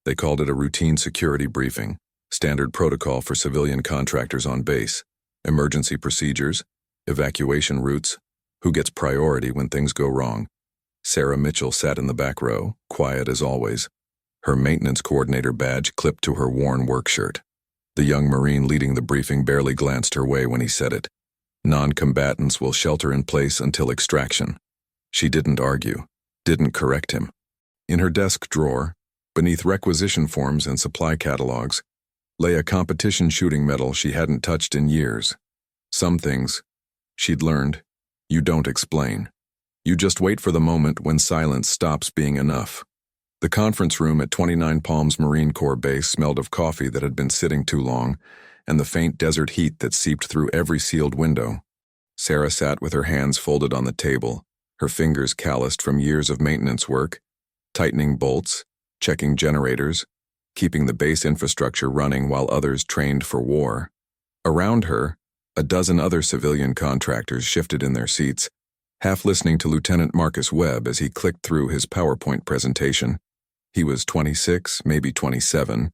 They called it a routine security briefing, standard protocol for civilian contractors on base, emergency procedures, evacuation routes, who gets priority when things go wrong. Sarah Mitchell sat in the back row, quiet as always, her maintenance coordinator badge clipped to her worn work shirt. The young Marine leading the briefing barely glanced her way when he said it. Non-combatants will shelter in place until extraction. She didn't argue, didn't correct him. In her desk drawer, beneath requisition forms and supply catalogs, lay a competition shooting medal she hadn't touched in years. Some things, she'd learned, you don't explain. You just wait for the moment when silence stops being enough. The conference room at 29 Palms Marine Corps Base smelled of coffee that had been sitting too long, and the faint desert heat that seeped through every sealed window. Sarah sat with her hands folded on the table, her fingers calloused from years of maintenance work, tightening bolts, checking generators, keeping the base infrastructure running while others trained for war. Around her, a dozen other civilian contractors shifted in their seats, half listening to Lieutenant Marcus Webb as he clicked through his PowerPoint presentation. He was 26, maybe 27,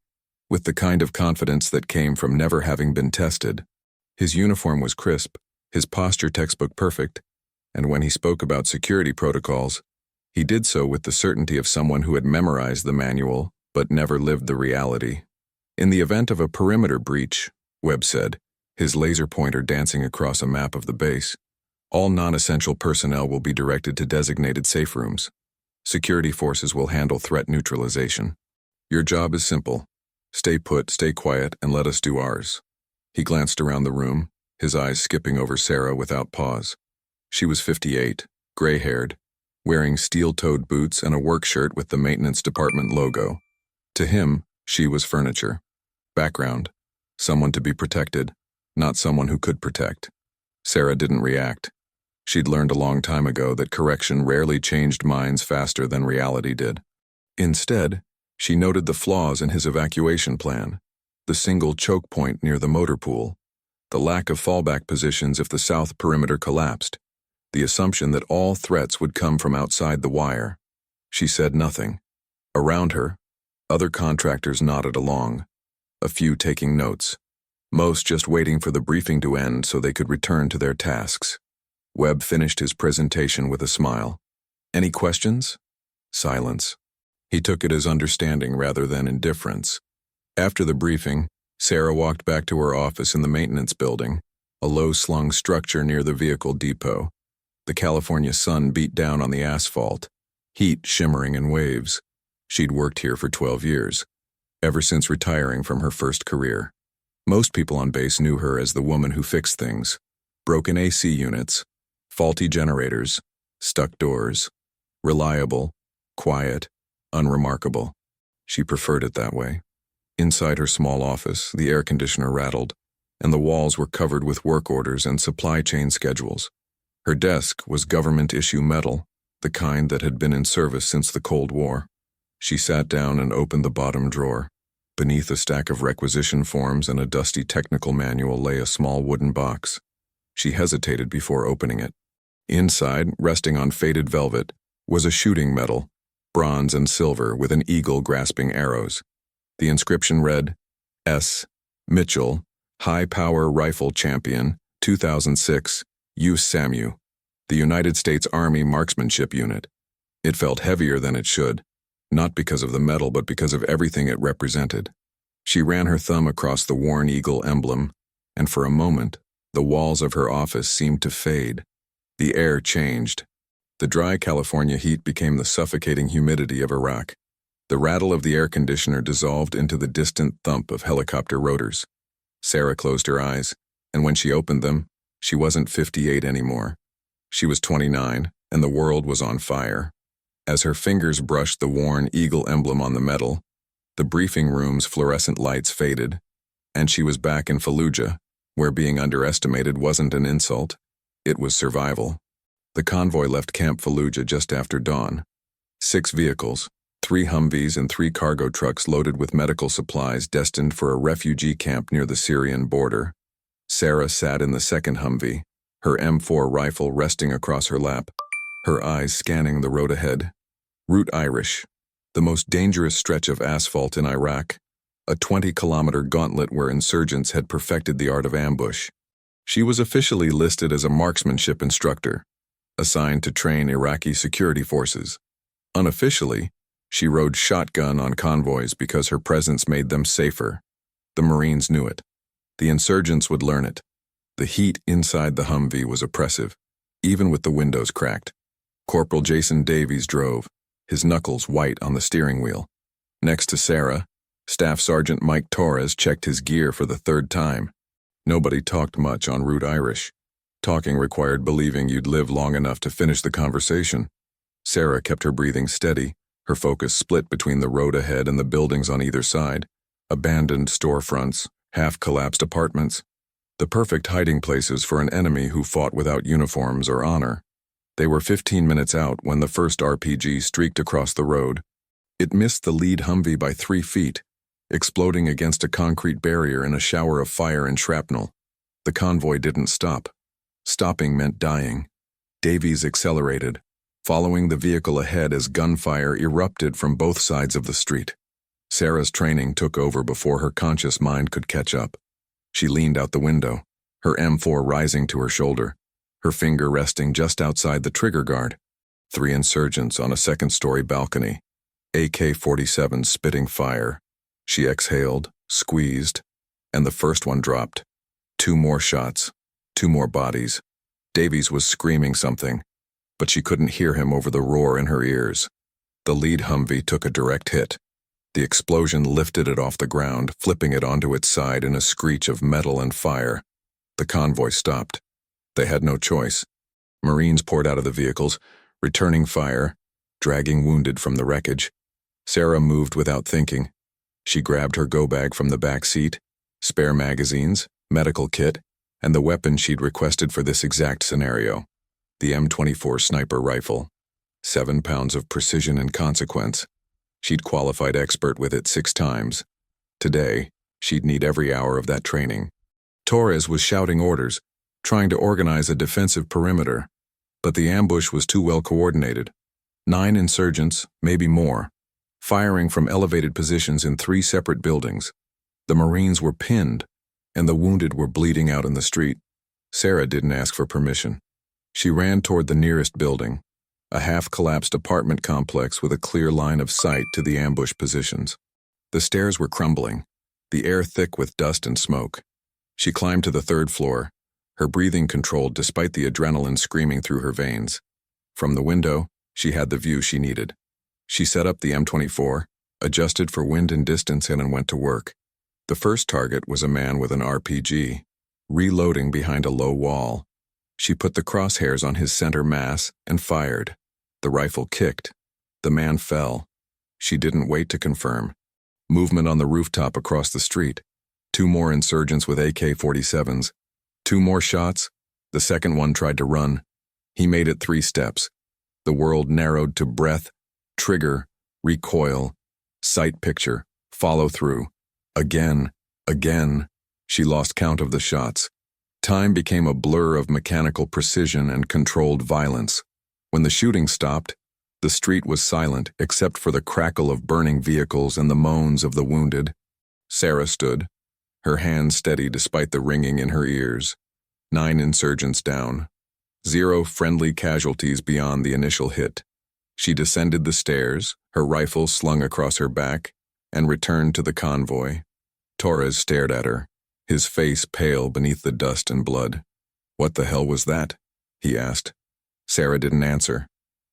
with the kind of confidence that came from never having been tested. His uniform was crisp, his posture textbook perfect, and when he spoke about security protocols, he did so with the certainty of someone who had memorized the manual but never lived the reality. In the event of a perimeter breach, Webb said, his laser pointer dancing across a map of the base, all non-essential personnel will be directed to designated safe rooms. Security forces will handle threat neutralization. Your job is simple. Stay put, stay quiet, and let us do ours. He glanced around the room, his eyes skipping over Sarah without pause. She was 58, gray-haired, wearing steel-toed boots and a work shirt with the maintenance department logo. To him, she was furniture. Background, someone to be protected, not someone who could protect. Sarah didn't react. She'd learned a long time ago that correction rarely changed minds faster than reality did. Instead, she noted the flaws in his evacuation plan, the single choke point near the motor pool, the lack of fallback positions if the south perimeter collapsed, the assumption that all threats would come from outside the wire. She said nothing. Around her, other contractors nodded along, a few taking notes, most just waiting for the briefing to end so they could return to their tasks. Webb finished his presentation with a smile. Any questions? Silence. He took it as understanding rather than indifference. After the briefing, Sarah walked back to her office in the maintenance building, a low-slung structure near the vehicle depot. The California sun beat down on the asphalt, heat shimmering in waves. She'd worked here for 12 years, ever since retiring from her first career. Most people on base knew her as the woman who fixed things. Broken AC units, faulty generators, stuck doors. Reliable, quiet, unremarkable. She preferred it that way. Inside her small office, the air conditioner rattled, and the walls were covered with work orders and supply chain schedules. Her desk was government-issue metal, the kind that had been in service since the Cold War. She sat down and opened the bottom drawer. Beneath a stack of requisition forms and a dusty technical manual lay a small wooden box. She hesitated before opening it. Inside, resting on faded velvet, was a shooting medal, bronze and silver with an eagle grasping arrows. The inscription read, S. Mitchell, High Power Rifle Champion, 2006, USAMU, the United States Army Marksmanship Unit. It felt heavier than it should, not because of the medal but because of everything it represented. She ran her thumb across the worn eagle emblem, and for a moment, the walls of her office seemed to fade. The air changed. The dry California heat became the suffocating humidity of Iraq. The rattle of the air conditioner dissolved into the distant thump of helicopter rotors. Sarah closed her eyes, and when she opened them, she wasn't 58 anymore. She was 29, and the world was on fire. As her fingers brushed the worn eagle emblem on the metal, the briefing room's fluorescent lights faded, and she was back in Fallujah, where being underestimated wasn't an insult, it was survival. The convoy left Camp Fallujah just after dawn. 6 vehicles, 3 Humvees and 3 cargo trucks loaded with medical supplies destined for a refugee camp near the Syrian border. Sarah sat in the second Humvee, her M4 rifle resting across her lap, her eyes scanning the road ahead. Route Irish, the most dangerous stretch of asphalt in Iraq, a 20-kilometer gauntlet where insurgents had perfected the art of ambush. She was officially listed as a marksmanship instructor, assigned to train Iraqi security forces. Unofficially, she rode shotgun on convoys because her presence made them safer. The Marines knew it. The insurgents would learn it. The heat inside the Humvee was oppressive, even with the windows cracked. Corporal Jason Davies drove, his knuckles white on the steering wheel. Next to Sarah, Staff Sergeant Mike Torres checked his gear for the third time. Nobody talked much en route Irish. Talking required believing you'd live long enough to finish the conversation. Sarah kept her breathing steady, her focus split between the road ahead and the buildings on either side. Abandoned storefronts, half-collapsed apartments. The perfect hiding places for an enemy who fought without uniforms or honor. They were 15 minutes out when the first RPG streaked across the road. It missed the lead Humvee by 3 feet, exploding against a concrete barrier in a shower of fire and shrapnel. The convoy didn't stop. Stopping meant dying. Davies accelerated, following the vehicle ahead as gunfire erupted from both sides of the street. Sarah's training took over before her conscious mind could catch up. She leaned out the window, her M4 rising to her shoulder, her finger resting just outside the trigger guard. 3 insurgents on a second-story balcony, AK-47 spitting fire. She exhaled, squeezed, and the first one dropped. 2 more shots, 2 more bodies. Davies was screaming something, but she couldn't hear him over the roar in her ears. The lead Humvee took a direct hit. The explosion lifted it off the ground, flipping it onto its side in a screech of metal and fire. The convoy stopped. They had no choice. Marines poured out of the vehicles, returning fire, dragging wounded from the wreckage. Sarah moved without thinking. She grabbed her go-bag from the back seat, spare magazines, medical kit, and the weapon she'd requested for this exact scenario. The M24 sniper rifle. 7 pounds of precision and consequence. She'd qualified expert with it 6 times. Today, she'd need every hour of that training. Torres was shouting orders, trying to organize a defensive perimeter, but the ambush was too well coordinated. 9 insurgents, maybe more, firing from elevated positions in 3 separate buildings. The Marines were pinned, and the wounded were bleeding out in the street. Sarah didn't ask for permission. She ran toward the nearest building, a half-collapsed apartment complex with a clear line of sight to the ambush positions. The stairs were crumbling, the air thick with dust and smoke. She climbed to the 3rd floor, her breathing controlled despite the adrenaline screaming through her veins. From the window, she had the view she needed. She set up the M24, adjusted for wind and distance and went to work. The first target was a man with an RPG, reloading behind a low wall. She put the crosshairs on his center mass and fired. The rifle kicked. The man fell. She didn't wait to confirm. Movement on the rooftop across the street. 2 more insurgents with AK-47s. 2 more shots. The second one tried to run. He made it 3 steps. The world narrowed to breath, trigger, recoil, sight picture, follow through. Again. She lost count of the shots. Time became a blur of mechanical precision and controlled violence. When the shooting stopped, the street was silent except for the crackle of burning vehicles and the moans of the wounded. Sarah stood, her hands steady despite the ringing in her ears. 9 insurgents down. 0 friendly casualties beyond the initial hit. She descended the stairs, her rifle slung across her back, and returned to the convoy. Torres stared at her, his face pale beneath the dust and blood. "What the hell was that?" he asked. Sarah didn't answer.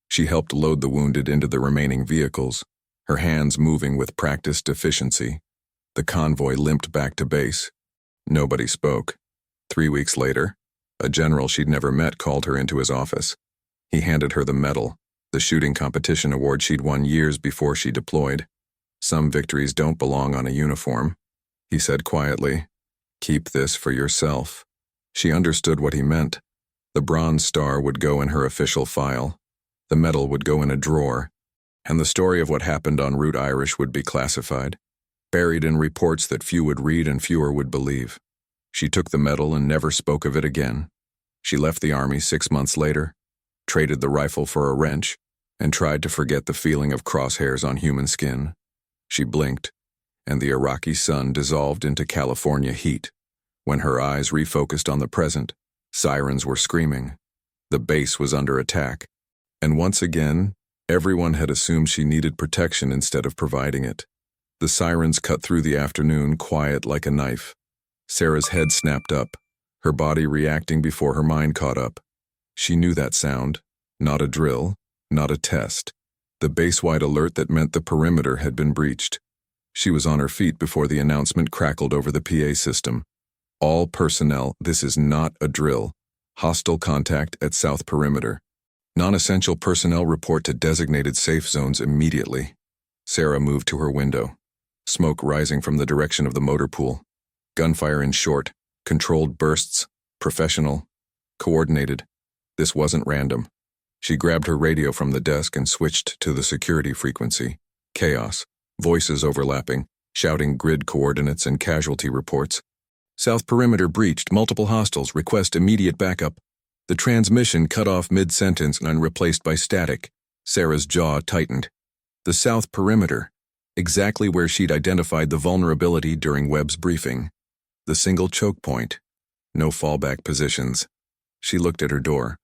She helped load the wounded into the remaining vehicles, her hands moving with practiced efficiency. The convoy limped back to base. Nobody spoke. 3 weeks later, a general she'd never met called her into his office. He handed her the medal, the shooting competition award she'd won years before she deployed. "Some victories don't belong on a uniform," he said quietly. "Keep this for yourself." She understood what he meant. The Bronze Star would go in her official file. The medal would go in a drawer. And the story of what happened en route Irish would be classified, buried in reports that few would read and fewer would believe. She took the medal and never spoke of it again. She left the army 6 months later, traded the rifle for a wrench, and tried to forget the feeling of crosshairs on human skin. She blinked, and the Iraqi sun dissolved into California heat. When her eyes refocused on the present, sirens were screaming. The base was under attack, and once again, everyone had assumed she needed protection instead of providing it. The sirens cut through the afternoon, quiet like a knife. Sarah's head snapped up, her body reacting before her mind caught up. She knew that sound. Not a drill, not a test. The base-wide alert that meant the perimeter had been breached. She was on her feet before the announcement crackled over the PA system. All personnel, this is not a drill. Hostile contact at south perimeter. Non-essential personnel report to designated safe zones immediately. Sarah moved to her window. Smoke rising from the direction of the motor pool. Gunfire in short, controlled bursts, professional, coordinated. This wasn't random. She grabbed her radio from the desk and switched to the security frequency. Chaos, voices overlapping, shouting grid coordinates and casualty reports. South perimeter breached, multiple hostiles, request immediate backup. The transmission cut off mid-sentence and replaced by static. Sarah's jaw tightened. The south perimeter, exactly where she'd identified the vulnerability during Webb's briefing. The single choke point. No fallback positions. She looked at her door.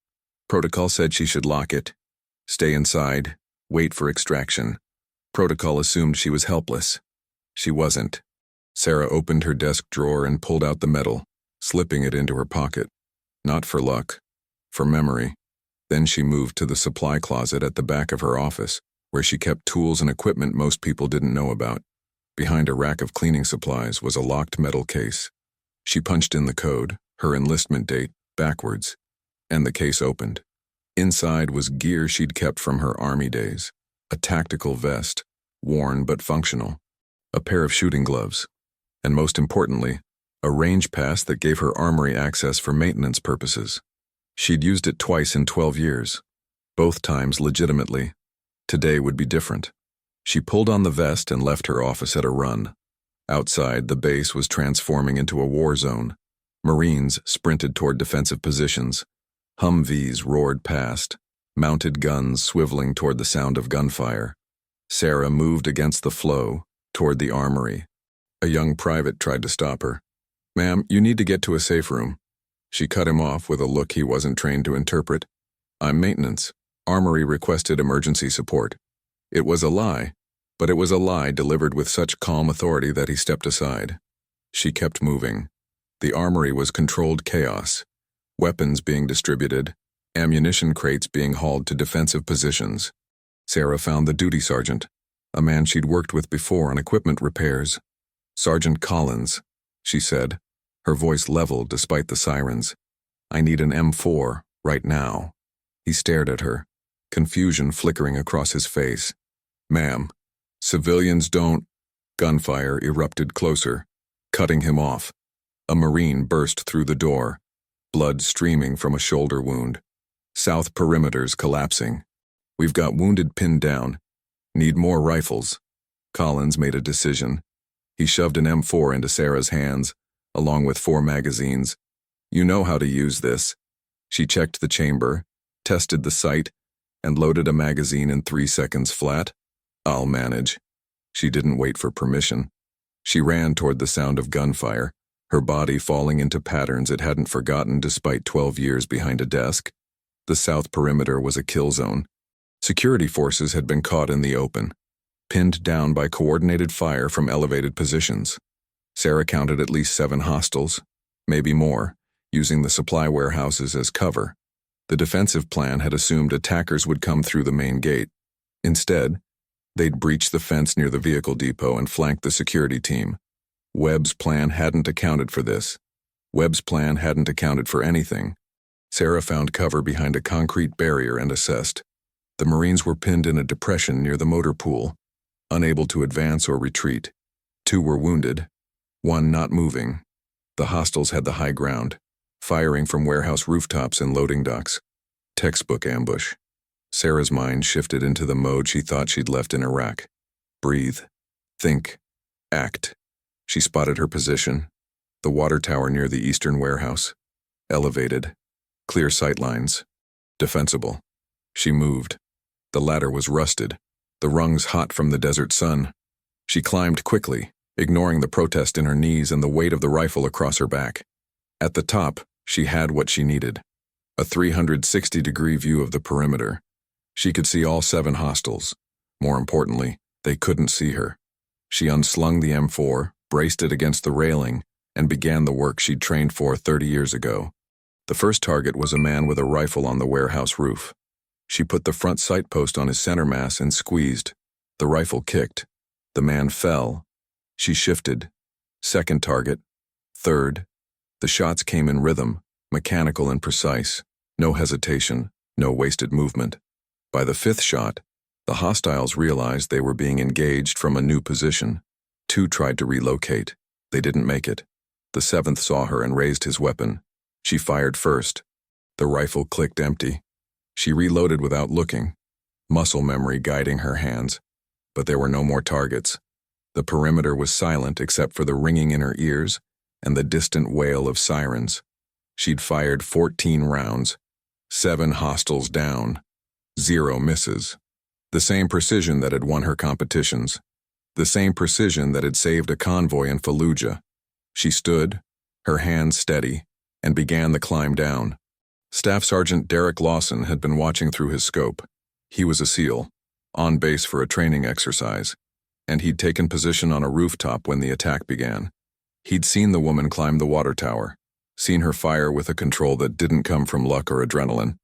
Protocol said she should lock it. Stay inside. Wait for extraction. Protocol assumed she was helpless. She wasn't. Sarah opened her desk drawer and pulled out the metal, slipping it into her pocket. Not for luck. For memory. Then she moved to the supply closet at the back of her office, where she kept tools and equipment most people didn't know about. Behind a rack of cleaning supplies was a locked metal case. She punched in the code, her enlistment date, backwards, and the case opened. Inside was gear she'd kept from her army days. A tactical vest, worn but functional. A pair of shooting gloves. And most importantly, a range pass that gave her armory access for maintenance purposes. She'd used it twice in 12 years. Both times legitimately. Today would be different. She pulled on the vest and left her office at a run. Outside, the base was transforming into a war zone. Marines sprinted toward defensive positions. Humvees roared past, mounted guns swiveling toward the sound of gunfire. Sarah moved against the flow, toward the armory. A young private tried to stop her. "Ma'am, you need to get to a safe room." She cut him off with a look he wasn't trained to interpret. "I'm maintenance. Armory requested emergency support." It was a lie, but it was a lie delivered with such calm authority that he stepped aside. She kept moving. The armory was controlled chaos. Weapons being distributed, ammunition crates being hauled to defensive positions. Sarah found the duty sergeant, a man she'd worked with before on equipment repairs. "Sergeant Collins," she said, her voice level despite the sirens. "I need an M4, right now." He stared at her, confusion flickering across his face. "Ma'am, civilians don't—" Gunfire erupted closer, cutting him off. A Marine burst through the door, blood streaming from a shoulder wound. South perimeters collapsing. "We've got wounded pinned down. Need more rifles." Collins made a decision. He shoved an M4 into Sarah's hands, along with 4 magazines. "You know how to use this." She checked the chamber, tested the sight, and loaded a magazine in 3 seconds flat. "I'll manage." She didn't wait for permission. She ran toward the sound of gunfire, her body falling into patterns it hadn't forgotten despite 12 years behind a desk. The south perimeter was a kill zone. Security forces had been caught in the open, pinned down by coordinated fire from elevated positions. Sarah counted at least 7 hostiles, maybe more, using the supply warehouses as cover. The defensive plan had assumed attackers would come through the main gate. Instead, they'd breach the fence near the vehicle depot and flank the security team. Webb's plan hadn't accounted for this. Webb's plan hadn't accounted for anything. Sarah found cover behind a concrete barrier and assessed. The Marines were pinned in a depression near the motor pool, unable to advance or retreat. 2 were wounded, 1 not moving. The hostiles had the high ground, firing from warehouse rooftops and loading docks. Textbook ambush. Sarah's mind shifted into the mode she thought she'd left in Iraq. Breathe. Think. Act. She spotted her position. The water tower near the eastern warehouse. Elevated. Clear sightlines. Defensible. She moved. The ladder was rusted, the rungs hot from the desert sun. She climbed quickly, ignoring the protest in her knees and the weight of the rifle across her back. At the top, she had what she needed: a 360-degree view of the perimeter. She could see all 7 hostiles. More importantly, they couldn't see her. She unslung the M4, braced it against the railing, and began the work she'd trained for 30 years ago. The first target was a man with a rifle on the warehouse roof. She put the front sight post on his center mass and squeezed. The rifle kicked. The man fell. She shifted. Second target. Third. The shots came in rhythm, mechanical and precise. No hesitation, no wasted movement. By the 5th shot, the hostiles realized they were being engaged from a new position. 2 tried to relocate. They didn't make it. The 7th saw her and raised his weapon. She fired first. The rifle clicked empty. She reloaded without looking, muscle memory guiding her hands. But there were no more targets. The perimeter was silent except for the ringing in her ears and the distant wail of sirens. She'd fired 14 rounds. 7 hostiles down. 0 misses. The same precision that had won her competitions. The same precision that had saved a convoy in Fallujah. She stood, her hands steady, and began the climb down. Staff Sergeant Derek Lawson had been watching through his scope. He was a SEAL, on base for a training exercise, and he'd taken position on a rooftop when the attack began. He'd seen the woman climb the water tower, seen her fire with a control that didn't come from luck or adrenaline.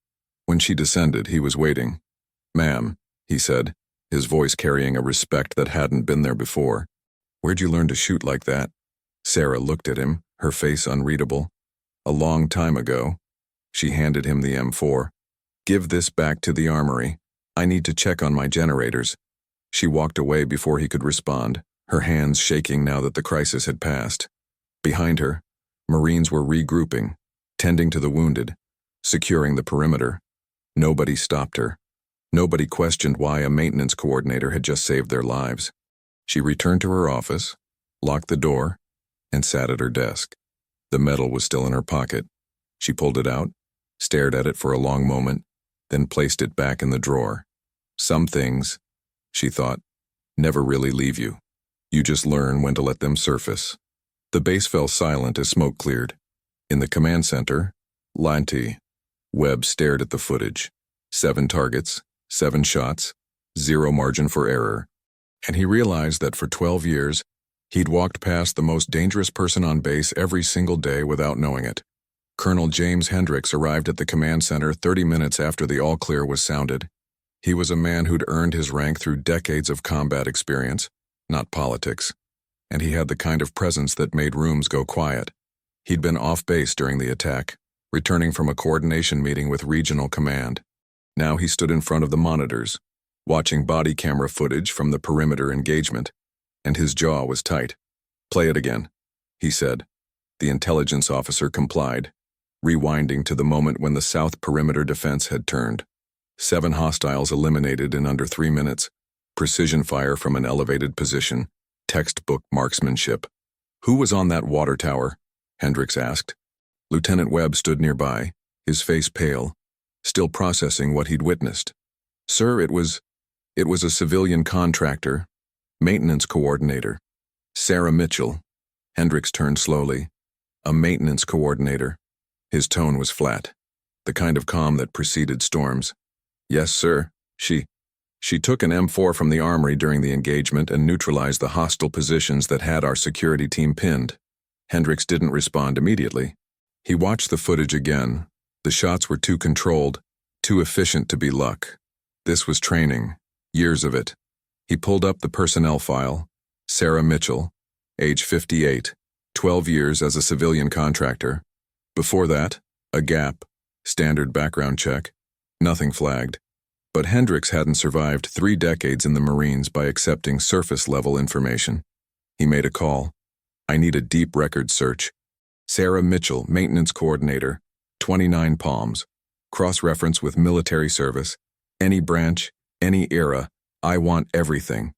When she descended, he was waiting. "Ma'am," he said, his voice carrying a respect that hadn't been there before. "Where'd you learn to shoot like that?" Sarah looked at him, her face unreadable. "A long time ago." She handed him the M4. "Give this back to the armory. I need to check on my generators." She walked away before he could respond, her hands shaking now that the crisis had passed. Behind her, Marines were regrouping, tending to the wounded, securing the perimeter. Nobody stopped her. Nobody questioned why a maintenance coordinator had just saved their lives. She returned to her office, locked the door, and sat at her desk. The medal was still in her pocket. She pulled it out, stared at it for a long moment, then placed it back in the drawer. Some things, she thought, never really leave you. You just learn when to let them surface. The base fell silent as smoke cleared. In the command center, Lanty, Webb stared at the footage. 7 targets, 7 shots, 0 margin for error. And he realized that for 12 years, he'd walked past the most dangerous person on base every single day without knowing it. Colonel James Hendricks arrived at the command center 30 minutes after the all-clear was sounded. He was a man who'd earned his rank through decades of combat experience, not politics. And he had the kind of presence that made rooms go quiet. He'd been off base during the attack, returning from a coordination meeting with regional command. Now he stood in front of the monitors, watching body camera footage from the perimeter engagement, and his jaw was tight. "Play it again," he said. The intelligence officer complied, rewinding to the moment when the south perimeter defense had turned. 7 hostiles eliminated in under 3 minutes. Precision fire from an elevated position. Textbook marksmanship. "Who was on that water tower?" Hendricks asked. Lieutenant Webb stood nearby, his face pale, still processing what he'd witnessed. "Sir, it was a civilian contractor, maintenance coordinator. Sarah Mitchell." Hendricks turned slowly. "A maintenance coordinator." His tone was flat, the kind of calm that preceded storms. "Yes, sir. She took an M4 from the armory during the engagement and neutralized the hostile positions that had our security team pinned." Hendricks didn't respond immediately. He watched the footage again. The shots were too controlled, too efficient to be luck. This was training, years of it. He pulled up the personnel file. Sarah Mitchell, age 58, 12 years as a civilian contractor. Before that, a gap, standard background check. Nothing flagged. But Hendricks hadn't survived 3 decades in the Marines by accepting surface-level information. He made a call. "I need a deep record search. Sarah Mitchell, maintenance coordinator, 29 Palms. Cross-reference with military service. Any branch, any era. I want everything."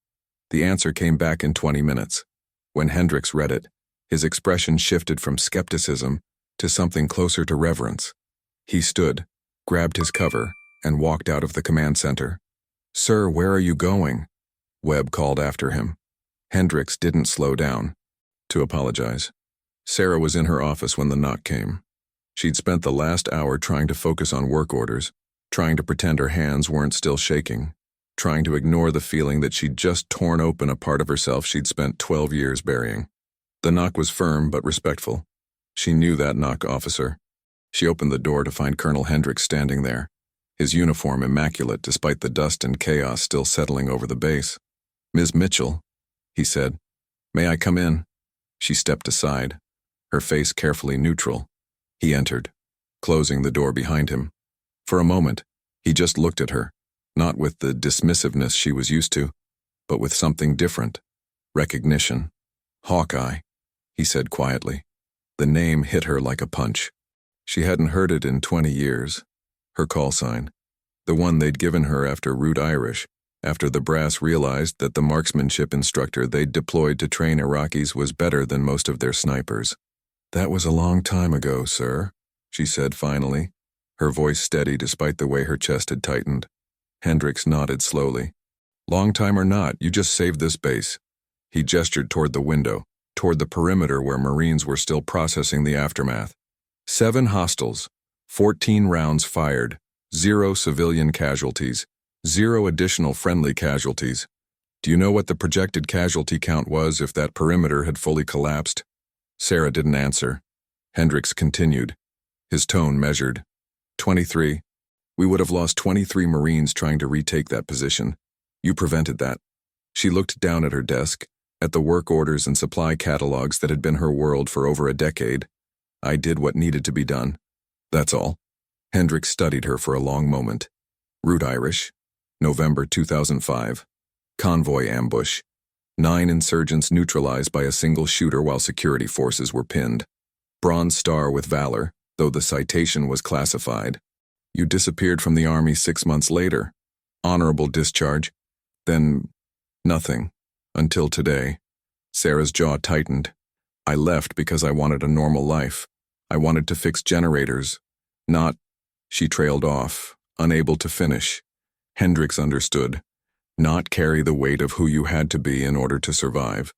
The answer came back in 20 minutes. When Hendricks read it, his expression shifted from skepticism to something closer to reverence. He stood, grabbed his cover, and walked out of the command center. "Sir, where are you going?" Webb called after him. Hendricks didn't slow down to apologize. Sarah was in her office when the knock came. She'd spent the last hour trying to focus on work orders, trying to pretend her hands weren't still shaking, trying to ignore the feeling that she'd just torn open a part of herself she'd spent 12 years burying. The knock was firm but respectful. She knew that knock, officer. She opened the door to find Colonel Hendricks standing there, his uniform immaculate despite the dust and chaos still settling over the base. "Ms. Mitchell," he said. "May I come in?" She stepped aside, her face carefully neutral. He entered, closing the door behind him. For a moment, he just looked at her, not with the dismissiveness she was used to, but with something different. Recognition. "Hawkeye," he said quietly. The name hit her like a punch. She hadn't heard it in 20 years. Her call sign. The one they'd given her after Route Irish, after the brass realized that the marksmanship instructor they'd deployed to train Iraqis was better than most of their snipers. "That was a long time ago, sir," she said finally, her voice steady despite the way her chest had tightened. Hendricks nodded slowly. "Long time or not, you just saved this base." He gestured toward the window, toward the perimeter where Marines were still processing the aftermath. 7 hostiles, 14 rounds fired, 0 civilian casualties, 0 additional friendly casualties. Do you know what the projected casualty count was if that perimeter had fully collapsed? Sarah didn't answer. Hendricks continued, his tone measured. 23. We would have lost 23 Marines trying to retake that position. You prevented that. She looked down at her desk, at the work orders and supply catalogs that had been her world for over a decade. I did what needed to be done. That's all. Hendricks studied her for a long moment. Route Irish, November 2005. Convoy ambush. 9 insurgents neutralized by a single shooter while security forces were pinned. Bronze Star with valor, though the citation was classified. You disappeared from the Army 6 months later. Honorable discharge. Then, nothing. Until today. Sarah's jaw tightened. I left because I wanted a normal life. I wanted to fix generators. Not. She trailed off, unable to finish. Hendricks understood. Not carry the weight of who you had to be in order to survive.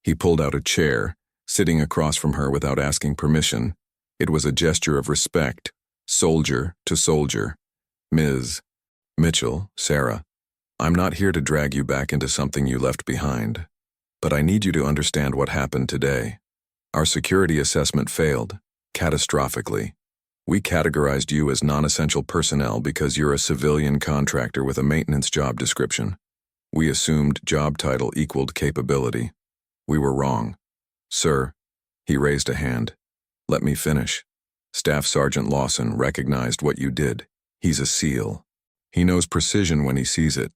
He pulled out a chair, sitting across from her without asking permission. It was a gesture of respect, soldier to soldier. Ms. Mitchell, Sarah, I'm not here to drag you back into something you left behind. But I need you to understand what happened today. Our security assessment failed, catastrophically. We categorized you as non-essential personnel because you're a civilian contractor with a maintenance job description. We assumed job title equaled capability. We were wrong. Sir, he raised a hand. Let me finish. Staff Sergeant Lawson recognized what you did. He's a SEAL. He knows precision when he sees it.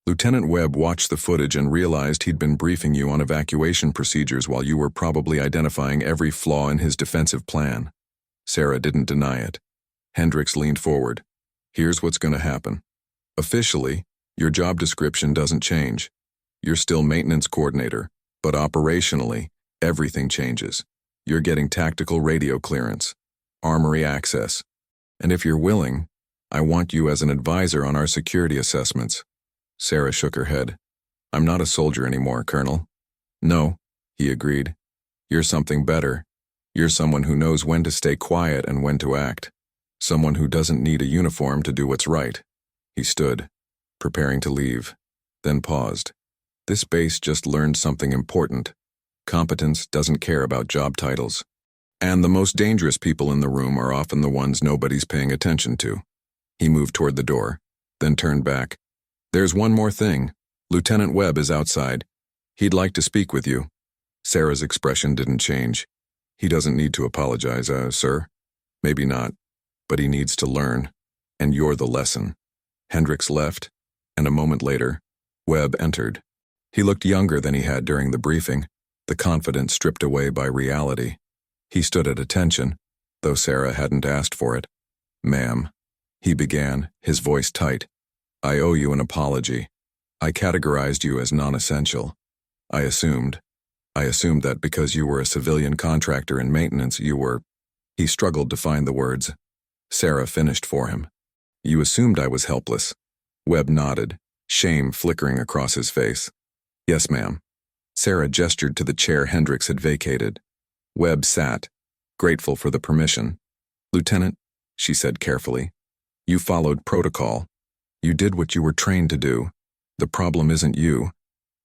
Lieutenant Webb watched the footage and realized he'd been briefing you on evacuation procedures while you were probably identifying every flaw in his defensive plan. Sarah didn't deny it. Hendricks leaned forward. Here's what's going to happen. Officially, your job description doesn't change. You're still maintenance coordinator, but operationally, everything changes. You're getting tactical radio clearance, armory access. And if you're willing, I want you as an advisor on our security assessments. Sarah shook her head. I'm not a soldier anymore, Colonel. No, he agreed. You're something better. You're someone who knows when to stay quiet and when to act. Someone who doesn't need a uniform to do what's right. He stood, preparing to leave, then paused. This base just learned something important. Competence doesn't care about job titles. And the most dangerous people in the room are often the ones nobody's paying attention to. He moved toward the door, then turned back. There's one more thing. Lieutenant Webb is outside. He'd like to speak with you. Sarah's expression didn't change. He doesn't need to apologize, sir. Maybe not. But he needs to learn. And you're the lesson. Hendricks left, and a moment later, Webb entered. He looked younger than he had during the briefing, the confidence stripped away by reality. He stood at attention, though Sarah hadn't asked for it. Ma'am, he began, his voice tight. I owe you an apology. I categorized you as non-essential. I assumed that because you were a civilian contractor in maintenance, you were... He struggled to find the words. Sarah finished for him. You assumed I was helpless. Webb nodded, shame flickering across his face. "Yes, ma'am." Sarah gestured to the chair Hendricks had vacated. Webb sat, grateful for the permission. "Lieutenant," she said carefully, "you followed protocol. You did what you were trained to do. The problem isn't you.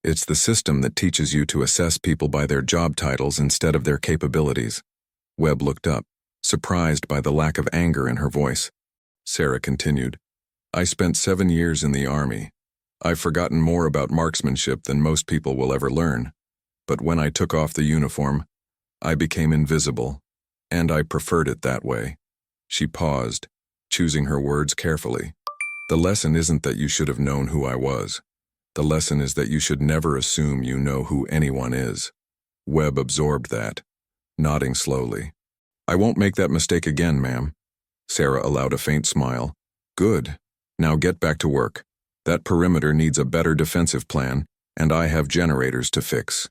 It's the system that teaches you to assess people by their job titles instead of their capabilities." Webb looked up, surprised by the lack of anger in her voice. Sarah continued, "I spent 7 years in the Army. I've forgotten more about marksmanship than most people will ever learn. But when I took off the uniform, I became invisible, and I preferred it that way." She paused, choosing her words carefully. "The lesson isn't that you should have known who I was. The lesson is that you should never assume you know who anyone is." Webb absorbed that, nodding slowly. "I won't make that mistake again, ma'am." Sarah allowed a faint smile. "Good. Now get back to work. That perimeter needs a better defensive plan, and I have generators to fix."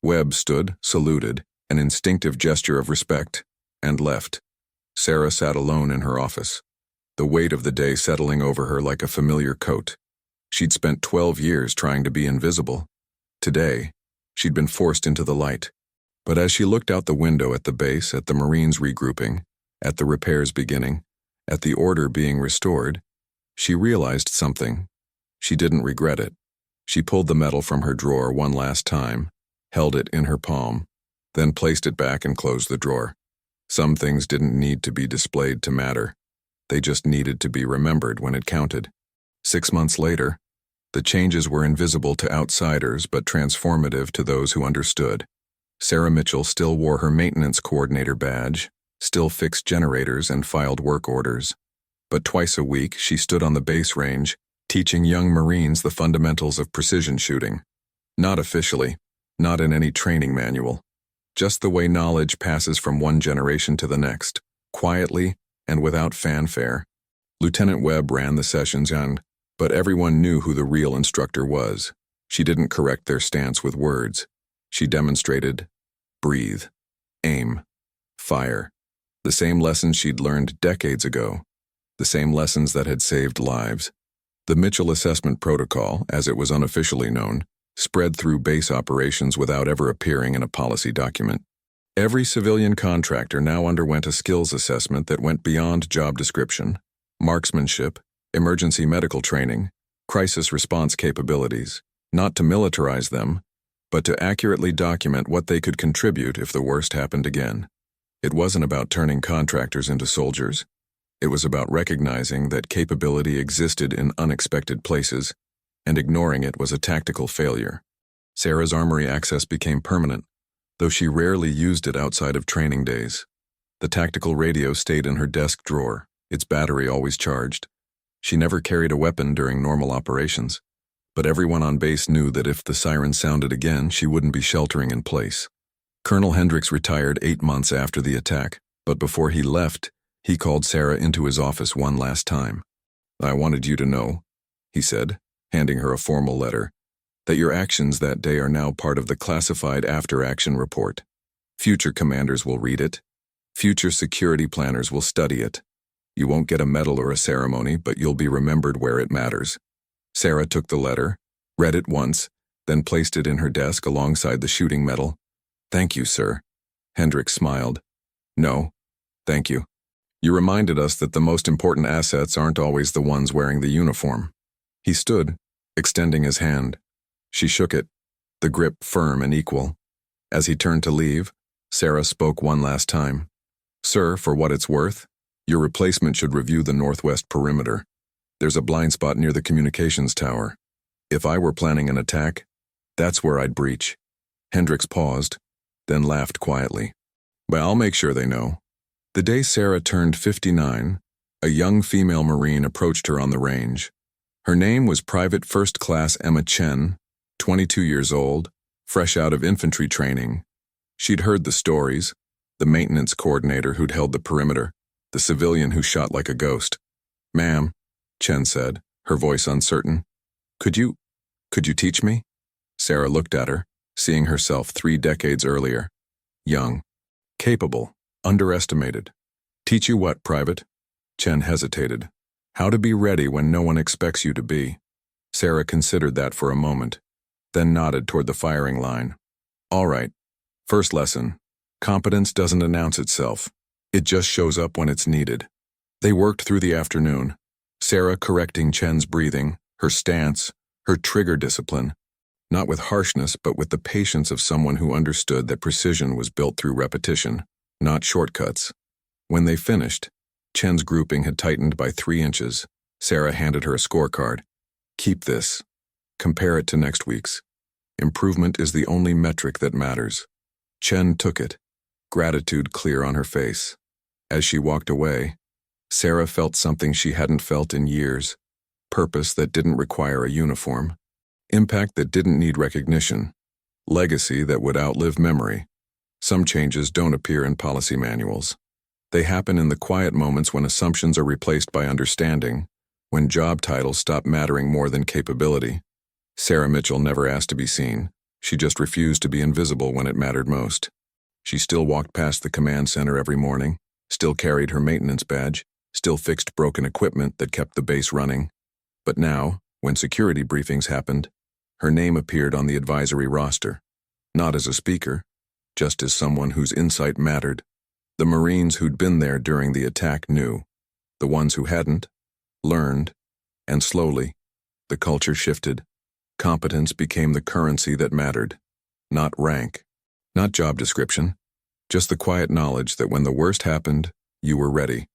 Webb stood, saluted, an instinctive gesture of respect, and left. Sarah sat alone in her office, the weight of the day settling over her like a familiar coat. She'd spent 12 years trying to be invisible. Today, she'd been forced into the light. But as she looked out the window at the base, at the Marines regrouping, at the repairs beginning, at the order being restored, she realized something. She didn't regret it. She pulled the medal from her drawer one last time, held it in her palm, then placed it back and closed the drawer. Some things didn't need to be displayed to matter. They just needed to be remembered when it counted. 6 months later, the changes were invisible to outsiders but transformative to those who understood. Sarah Mitchell still wore her maintenance coordinator badge, still fixed generators and filed work orders. But twice a week, she stood on the base range, teaching young Marines the fundamentals of precision shooting. Not officially, not in any training manual. Just the way knowledge passes from one generation to the next, quietly and without fanfare. Lieutenant Webb ran the sessions, but everyone knew who the real instructor was. She didn't correct their stance with words. She demonstrated, breathe, aim, fire. The same lessons she'd learned decades ago. The same lessons that had saved lives. The Mitchell Assessment Protocol, as it was unofficially known, spread through base operations without ever appearing in a policy document. Every civilian contractor now underwent a skills assessment that went beyond job description, marksmanship, emergency medical training, crisis response capabilities, not to militarize them, but to accurately document what they could contribute if the worst happened again. It wasn't about turning contractors into soldiers. It was about recognizing that capability existed in unexpected places, and ignoring it was a tactical failure. Sarah's armory access became permanent, though she rarely used it outside of training days. The tactical radio stayed in her desk drawer, its battery always charged. She never carried a weapon during normal operations, but everyone on base knew that if the siren sounded again, she wouldn't be sheltering in place. Colonel Hendricks retired 8 months after the attack, but before he left, he called Sarah into his office one last time. "I wanted you to know," he said, handing her a formal letter, "that your actions that day are now part of the classified after-action report. Future commanders will read it. Future security planners will study it. You won't get a medal or a ceremony, but you'll be remembered where it matters." Sarah took the letter, read it once, then placed it in her desk alongside the shooting medal. "Thank you, sir." Hendricks smiled. "No, thank you. You reminded us that the most important assets aren't always the ones wearing the uniform." He stood, extending his hand. She shook it, the grip firm and equal. As he turned to leave, Sarah spoke one last time. "Sir, for what it's worth, your replacement should review the northwest perimeter. There's a blind spot near the communications tower. If I were planning an attack, that's where I'd breach." Hendricks paused, then laughed quietly. "Well, I'll make sure they know." The day Sarah turned 59, a young female Marine approached her on the range. Her name was Private First Class Emma Chen, 22 years old, fresh out of infantry training. She'd heard the stories, the maintenance coordinator who'd held the perimeter, the civilian who shot like a ghost. "Ma'am," Chen said, her voice uncertain, Could you teach me?" Sarah looked at her, seeing herself 3 decades earlier. Young, capable, underestimated. "Teach you what, Private?" Chen hesitated. "How to be ready when no one expects you to be." Sarah considered that for a moment, then nodded toward the firing line. All right. First lesson. Competence doesn't announce itself. It just shows up when it's needed. They worked through the afternoon, Sarah correcting Chen's breathing, her stance, her trigger discipline, not with harshness but with the patience of someone who understood that precision was built through repetition, not shortcuts. When they finished, Chen's grouping had tightened by 3 inches. Sarah handed her a scorecard. Keep this. Compare it to next week's. Improvement is the only metric that matters. Chen took it, gratitude clear on her face. As she walked away, Sarah felt something she hadn't felt in years. Purpose that didn't require a uniform. Impact that didn't need recognition. Legacy that would outlive memory. Some changes don't appear in policy manuals. They happen in the quiet moments when assumptions are replaced by understanding, when job titles stop mattering more than capability. Sarah Mitchell never asked to be seen. She just refused to be invisible when it mattered most. She still walked past the command center every morning, still carried her maintenance badge, still fixed broken equipment that kept the base running. But now, when security briefings happened, her name appeared on the advisory roster, not as a speaker, just as someone whose insight mattered. The Marines who'd been there during the attack knew. The ones who hadn't, learned, and slowly, the culture shifted. Competence became the currency that mattered, not rank, not job description, just the quiet knowledge that when the worst happened, you were ready.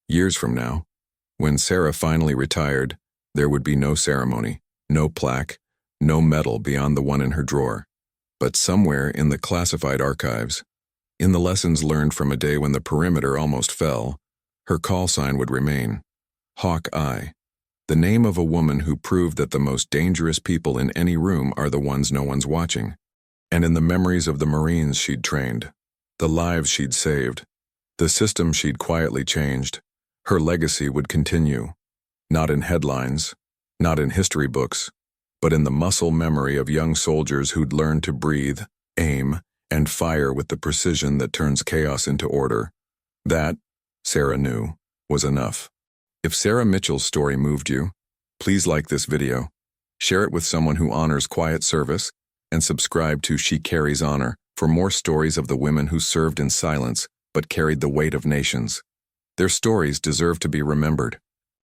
Years from now, when Sarah finally retired, there would be no ceremony, no plaque, no medal beyond the one in her drawer. But somewhere in the classified archives, in the lessons learned from a day when the perimeter almost fell, her call sign would remain. Hawk Eye. The name of a woman who proved that the most dangerous people in any room are the ones no one's watching. And in the memories of the Marines she'd trained, the lives she'd saved, the system she'd quietly changed, her legacy would continue. Not in headlines, not in history books, but in the muscle memory of young soldiers who'd learned to breathe, aim, and fire with the precision that turns chaos into order. That, Sarah knew, was enough. If Sarah Mitchell's story moved you, please like this video, share it with someone who honors quiet service, and subscribe to She Carries Honor for more stories of the women who served in silence but carried the weight of nations. Their stories deserve to be remembered.